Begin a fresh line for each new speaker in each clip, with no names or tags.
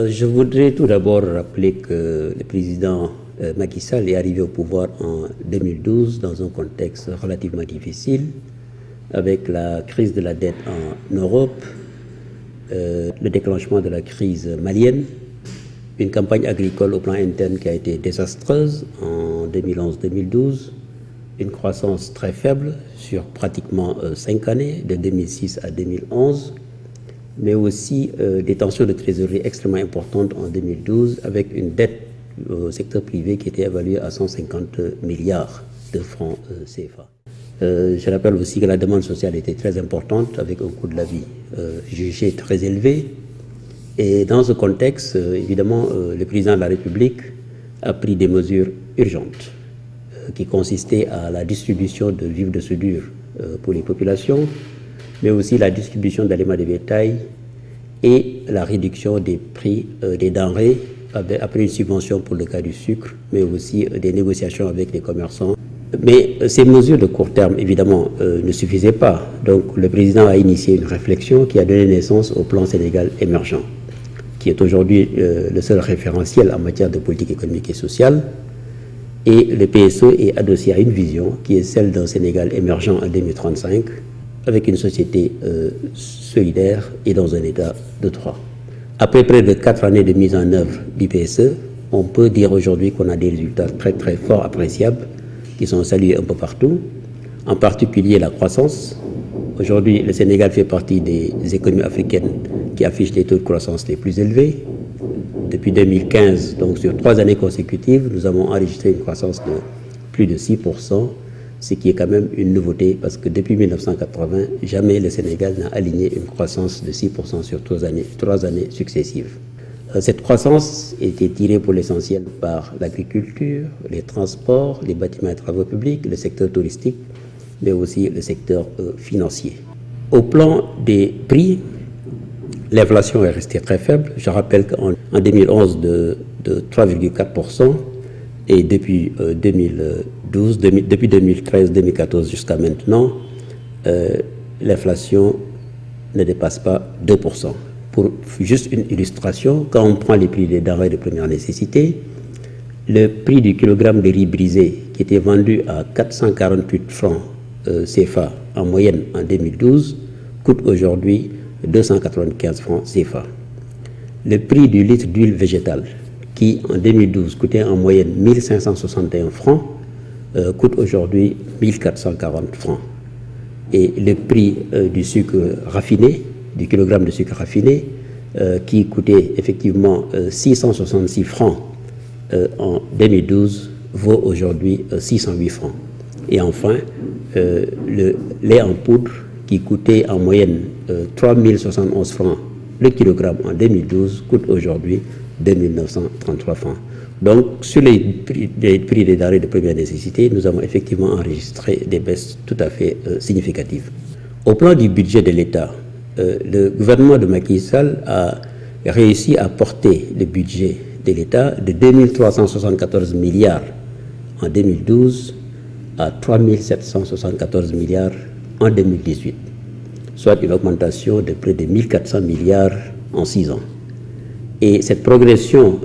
Je voudrais tout d'abord rappeler que le président Macky Sall est arrivé au pouvoir en 2012 dans un contexte relativement difficile, avec la crise de la dette en Europe, le déclenchement de la crise malienne, une campagne agricole au plan interne qui a été désastreuse en 2011-2012, une croissance très faible sur pratiquement 5 années, de 2006 à 2011, mais aussi des tensions de trésorerie extrêmement importantes en 2012, avec une dette au secteur privé qui était évaluée à 150 milliards de francs CFA. Je rappelle aussi que la demande sociale était très importante, avec un coût de la vie jugé très élevé. Et dans ce contexte, évidemment, le président de la République a pris des mesures urgentes qui consistaient à la distribution de vivres de soudure pour les populations, mais aussi la distribution d'aliments de bétail et la réduction des prix des denrées après une subvention pour le cas du sucre, mais aussi des négociations avec les commerçants. Mais ces mesures de court terme, évidemment, ne suffisaient pas. Donc le président a initié une réflexion qui a donné naissance au plan Sénégal émergent, qui est aujourd'hui le seul référentiel en matière de politique économique et sociale. Et le PSE est adossé à une vision qui est celle d'un Sénégal émergent en 2035, avec une société solidaire et dans un état de droit. Après près de 4 années de mise en œuvre du PSE, on peut dire aujourd'hui qu'on a des résultats très très forts, appréciables, qui sont salués un peu partout, en particulier la croissance. Aujourd'hui, le Sénégal fait partie des économies africaines qui affichent les taux de croissance les plus élevés. Depuis 2015, donc sur 3 années consécutives, nous avons enregistré une croissance de plus de 6%, ce qui est quand même une nouveauté parce que depuis 1980, jamais le Sénégal n'a aligné une croissance de 6% sur 3 années successives. Cette croissance était tirée pour l'essentiel par l'agriculture, les transports, les bâtiments et travaux publics, le secteur touristique, mais aussi le secteur financier. Au plan des prix, l'inflation est restée très faible. Je rappelle qu'en 2011 de 3,4% et depuis 2013-2014 jusqu'à maintenant, l'inflation ne dépasse pas 2%. Pour juste une illustration, quand on prend les prix des denrées de première nécessité, le prix du kilogramme de riz brisé qui était vendu à 448 francs CFA en moyenne en 2012 coûte aujourd'hui 295 francs CFA. Le prix du litre d'huile végétale qui en 2012 coûtait en moyenne 1561 francs coûte aujourd'hui 1440 francs. Et le prix du sucre raffiné, du kilogramme de sucre raffiné, qui coûtait effectivement 666 francs en 2012, vaut aujourd'hui 608 francs. Et enfin, le lait en poudre, qui coûtait en moyenne 3071 francs le kilogramme en 2012, coûte aujourd'hui 2933 francs. Donc, sur les prix des denrées de première nécessité, nous avons effectivement enregistré des baisses tout à fait significatives. Au plan du budget de l'État, le gouvernement de Macky Sall a réussi à porter le budget de l'État de 2374 milliards en 2012 à 3774 milliards en 2018, soit une augmentation de près de 1400 milliards en 6 ans. Et cette progression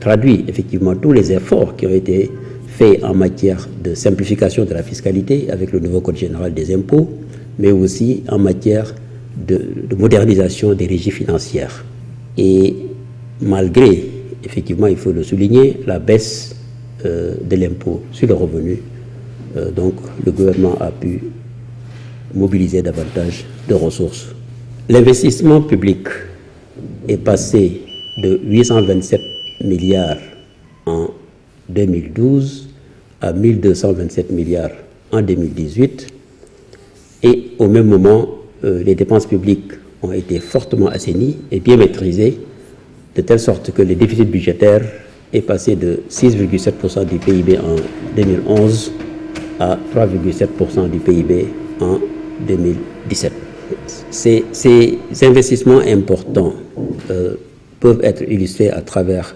traduit effectivement tous les efforts qui ont été faits en matière de simplification de la fiscalité avec le nouveau Code général des impôts, mais aussi en matière de modernisation des régies financières. Et malgré, effectivement, il faut le souligner, la baisse de l'impôt sur le revenu, donc le gouvernement a pu mobiliser davantage de ressources. L'investissement public est passé de 827 milliards en 2012 à 1227 milliards en 2018 et au même moment, les dépenses publiques ont été fortement assainies et bien maîtrisées, de telle sorte que le déficit budgétaire est passé de 6,7% du PIB en 2011 à 3,7% du PIB en 2017. Ces investissements importants peuvent être illustrés à travers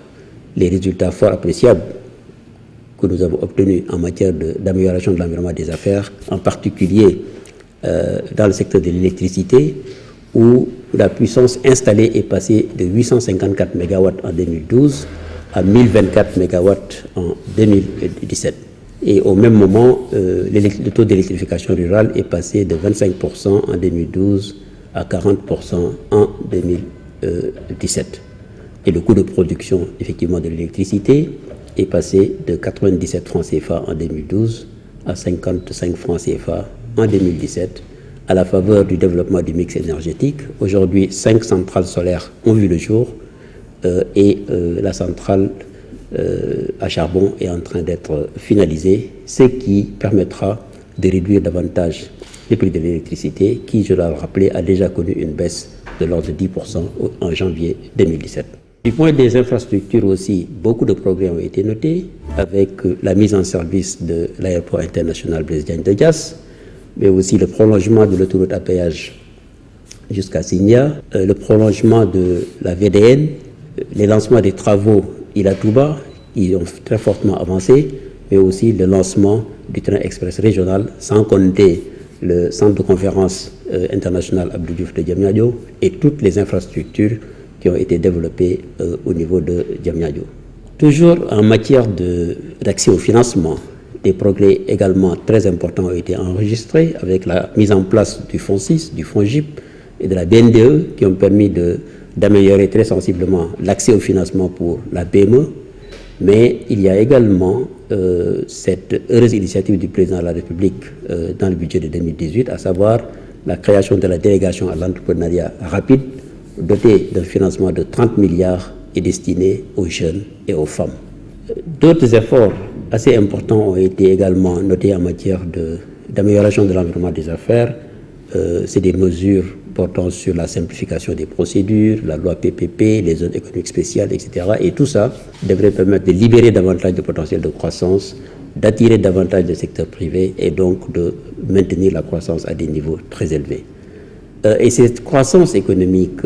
les résultats fort appréciables que nous avons obtenus en matière d'amélioration de l'environnement des affaires, en particulier dans le secteur de l'électricité, où la puissance installée est passée de 854 MW en 2012 à 1024 MW en 2017. Et au même moment, le taux d'électrification rurale est passé de 25% en 2012 à 40% en 2017. Et le coût de production, effectivement, de l'électricité est passé de 97 francs CFA en 2012 à 55 francs CFA en 2017, à la faveur du développement du mix énergétique. Aujourd'hui, 5 centrales solaires ont vu le jour et la centrale à charbon est en train d'être finalisée, ce qui permettra de réduire davantage les prix de l'électricité, qui, je dois le rappeler, a déjà connu une baisse de l'ordre de 10% en janvier 2017. Du point des infrastructures aussi, beaucoup de progrès ont été notés avec la mise en service de l'aéroport international Blaise Diagne de Diass, mais aussi le prolongement de l'autoroute à péage jusqu'à Signa, le prolongement de la VDN, les lancements des travaux Ila Touba, qui ont très fortement avancé, mais aussi le lancement du train express régional, sans compter le centre de conférence international Abdou Diouf de Diamniadio et toutes les infrastructures qui ont été développées au niveau de Diamniadio. Toujours en matière d'accès au financement, des progrès également très importants ont été enregistrés avec la mise en place du Fonds 6, du Fonds GIP et de la BNDE qui ont permis d'améliorer très sensiblement l'accès au financement pour la PME. Mais il y a également cette heureuse initiative du président de la République dans le budget de 2018, à savoir la création de la délégation à l'entrepreneuriat rapide, dotée d'un financement de 30 milliards et destiné aux jeunes et aux femmes. D'autres efforts assez importants ont été également notés en matière d'amélioration de l'environnement des affaires. C'est des mesures portant sur la simplification des procédures, la loi PPP, les zones économiques spéciales, etc. Et tout ça devrait permettre de libérer davantage de potentiel de croissance, d'attirer davantage de secteur privé et donc de maintenir la croissance à des niveaux très élevés. Et cette croissance économique,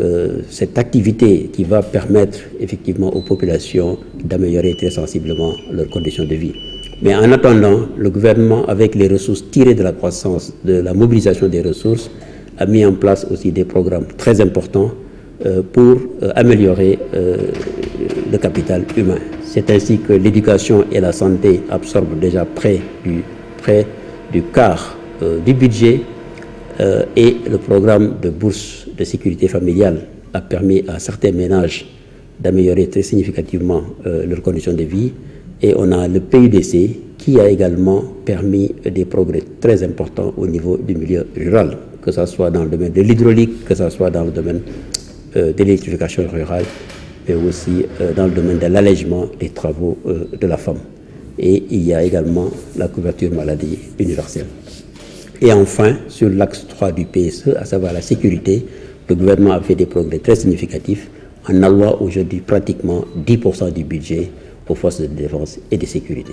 cette activité qui va permettre effectivement aux populations d'améliorer très sensiblement leurs conditions de vie. Mais en attendant, le gouvernement, avec les ressources tirées de la croissance, de la mobilisation des ressources, a mis en place aussi des programmes très importants pour améliorer le capital humain. C'est ainsi que l'éducation et la santé absorbent déjà près du quart du budget et le programme de bourse de sécurité familiale a permis à certains ménages d'améliorer très significativement leurs conditions de vie. Et on a le PUDC qui a également permis des progrès très importants au niveau du milieu rural, que ce soit dans le domaine de l'hydraulique, que ce soit dans le domaine de l'électrification rurale, mais aussi dans le domaine de l'allègement des travaux de la femme. Et il y a également la couverture maladie universelle. Et enfin, sur l'axe 3 du PSE, à savoir la sécurité, le gouvernement a fait des progrès très significatifs en allouant aujourd'hui pratiquement 10% du budget aux forces de défense et de sécurité.